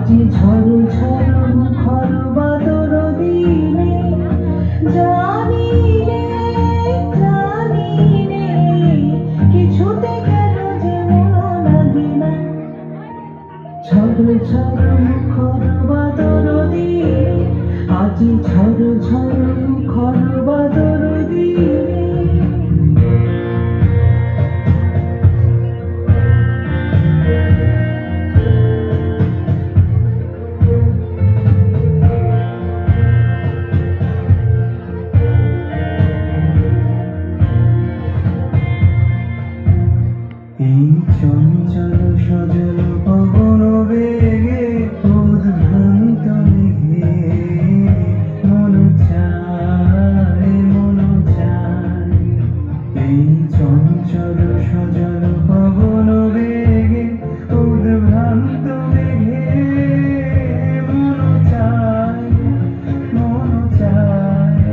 আজি ঝড় ঝড় মুখর বাদর দিনে জানি রে কিছুতে কেন যে মন লাগে না। ঝড় ঝড় মুখর বাদর দিনে আজি ঝড় ঝড় মুখর বাদর দিনে এই চঞ্চল সজল পবন বেগে উদ্ভ্রান্ত মেঘে মন চায় এই চঞ্চল সজল পবন বেগে উদ্ভ্রান্ত মেঘে মন চায়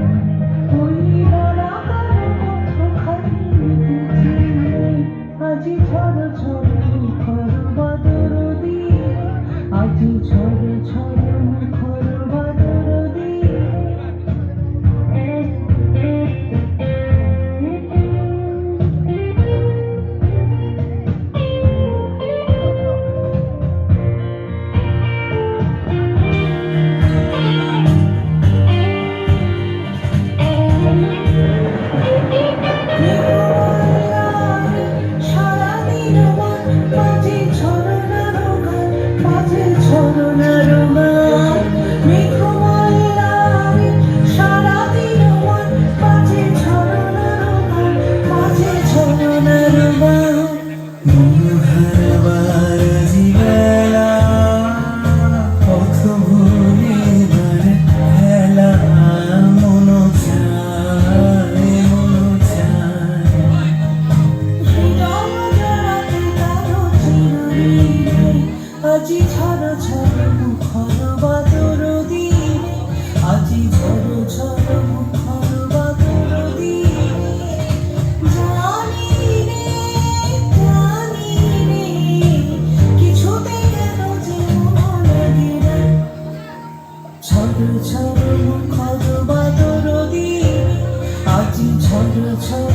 ওই বলাকার কতখানি আজি ঝড় ঝড় মুখর বাদর দিনে আজি ঝড় ঝড় মুখর বাদর দিনে আজি ঝড় ঝড় মুখর বাদর দিনে আজি ঝড় ঝড় মুখর বাদর দিনে জানি রে কিছুতে কেন যে মন লাগে না। ঝড় ঝড় মুখর বাদর দিনে আজি ঝড় ঝড়